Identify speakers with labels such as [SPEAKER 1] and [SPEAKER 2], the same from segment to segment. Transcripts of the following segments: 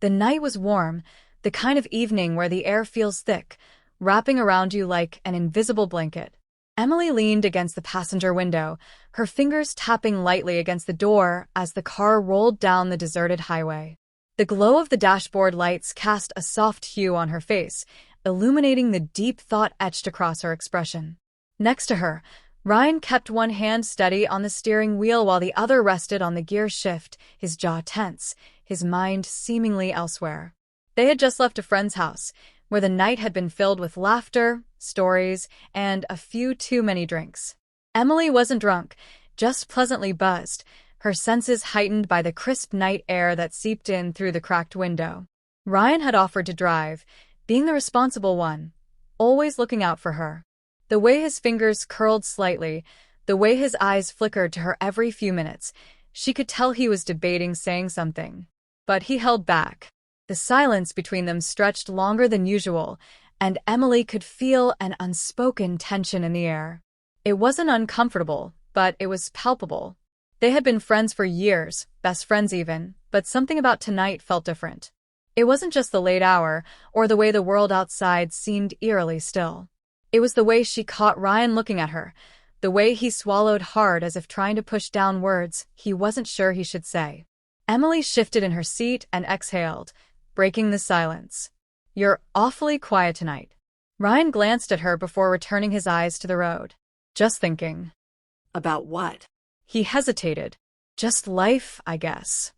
[SPEAKER 1] The night was warm, the kind of evening where the air feels thick, wrapping around you like an invisible blanket. Emily leaned against the passenger window, her fingers tapping lightly against the door as the car rolled down the deserted highway. The glow of the dashboard lights cast a soft hue on her face, illuminating the deep thought etched across her expression. Next to her, Ryan kept one hand steady on the steering wheel while the other rested on the gear shift, his jaw tense, his mind seemingly elsewhere. They had just left a friend's house, where the night had been filled with laughter, stories, and a few too many drinks. Emily wasn't drunk, just pleasantly buzzed, her senses heightened by the crisp night air that seeped in through the cracked window. Ryan had offered to drive, being the responsible one, always looking out for her. The way his fingers curled slightly, the way his eyes flickered to her every few minutes, she could tell he was debating saying something. But he held back. The silence between them stretched longer than usual, and Emily could feel an unspoken tension in the air. It wasn't uncomfortable, but it was palpable. They had been friends for years, best friends even, but something about tonight felt different. It wasn't just the late hour, or the way the world outside seemed eerily still. It was the way she caught Ryan looking at her, the way he swallowed hard as if trying to push down words he wasn't sure he should say. Emily shifted in her seat and exhaled, breaking the silence. "You're awfully quiet tonight." Ryan glanced at her before returning his eyes to the road. "Just thinking."
[SPEAKER 2] About what?
[SPEAKER 1] He hesitated. "Just life, I guess."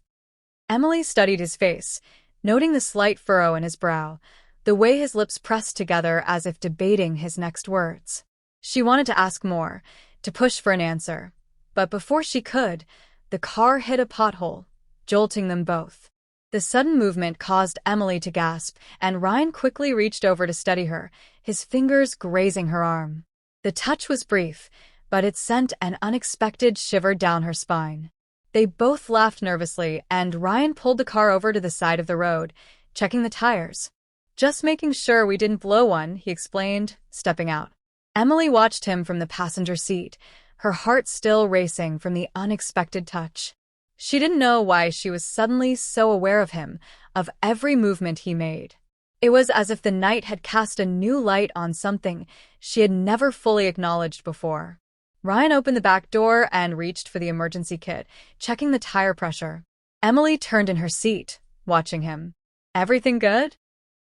[SPEAKER 1] Emily studied his face, noting the slight furrow in his brow, the way his lips pressed together as if debating his next words. She wanted to ask more, to push for an answer. But before she could, the car hit a pothole, jolting them both. The sudden movement caused Emily to gasp, and Ryan quickly reached over to steady her, his fingers grazing her arm. The touch was brief, but it sent an unexpected shiver down her spine. They both laughed nervously, and Ryan pulled the car over to the side of the road, checking the tires. "Just making sure we didn't blow one," he explained, stepping out. Emily watched him from the passenger seat, her heart still racing from the unexpected touch. She didn't know why she was suddenly so aware of him, of every movement he made. It was as if the night had cast a new light on something she had never fully acknowledged before. Ryan opened the back door and reached for the emergency kit, checking the tire pressure. Emily turned in her seat, watching him. "Everything good?"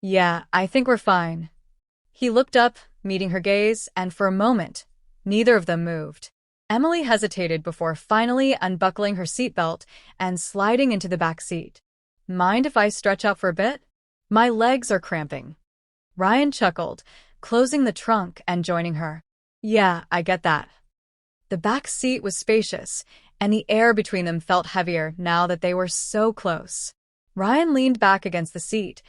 [SPEAKER 1] "Yeah, I think we're fine." He looked up, meeting her gaze, and for a moment, neither of them moved. Emily hesitated before finally unbuckling her seatbelt and sliding into the back seat. "Mind if I stretch out for a bit? My legs are cramping." Ryan chuckled, closing the trunk and joining her. "Yeah, I get that." The back seat was spacious, and the air between them felt heavier now that they were so close. Ryan leaned back against the seat,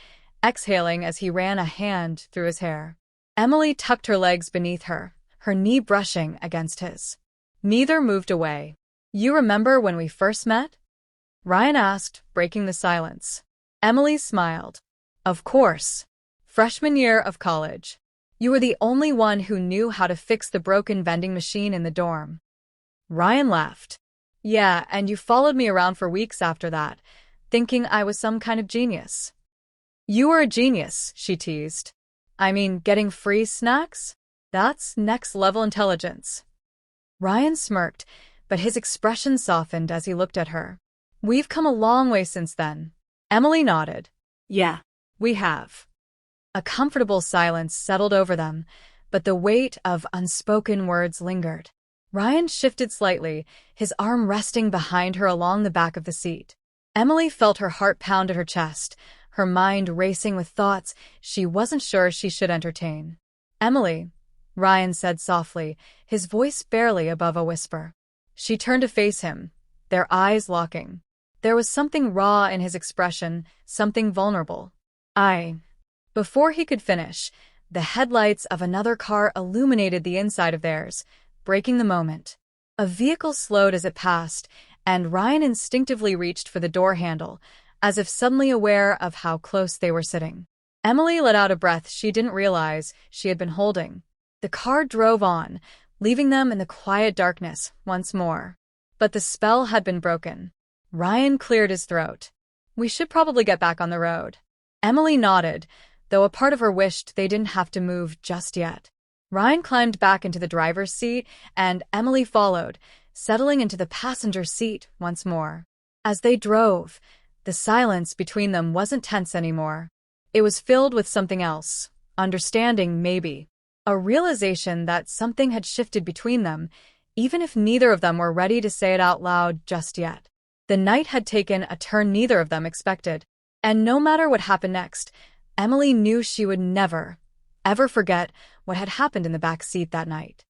[SPEAKER 1] exhaling as he ran a hand through his hair. Emily tucked her legs beneath her, her knee brushing against his. Neither moved away. "You remember when we first met?" Ryan asked, breaking the silence. Emily smiled. "Of course. Freshman year of college. You were the only one who knew how to fix the broken vending machine in the dorm." Ryan laughed. "Yeah, and you followed me around for weeks after that, thinking I was some kind of genius." "You were a genius," she teased. "I mean, getting free snacks? That's next-level intelligence." Ryan smirked, but his expression softened as he looked at her. "We've come a long way since then." Emily nodded.
[SPEAKER 2] "Yeah,
[SPEAKER 1] "We have." A comfortable silence settled over them, but the weight of unspoken words lingered. Ryan shifted slightly, his arm resting behind her along the back of the seat. Emily felt her heart pound at her chest, her mind racing with thoughts she wasn't sure she should entertain. "Emily," Ryan said softly, his voice barely above a whisper. She turned to face him, their eyes locking. There was something raw in his expression, something vulnerable. Before he could finish, the headlights of another car illuminated the inside of theirs, breaking the moment. A vehicle slowed as it passed, and Ryan instinctively reached for the door handle, as if suddenly aware of how close they were sitting. Emily let out a breath she didn't realize she had been holding. The car drove on, leaving them in the quiet darkness once more. But the spell had been broken. Ryan cleared his throat. We should probably get back on the road. Emily nodded, though a part of her wished they didn't have to move just yet. Ryan climbed back into the driver's seat, and Emily followed, settling into the passenger seat once more. As they drove, the silence between them wasn't tense anymore. It was filled with something else, understanding maybe. A realization that something had shifted between them, even if neither of them were ready to say it out loud just yet. The night had taken a turn neither of them expected, and no matter what happened next, Emily knew she would never, ever forget what had happened in the back seat that night.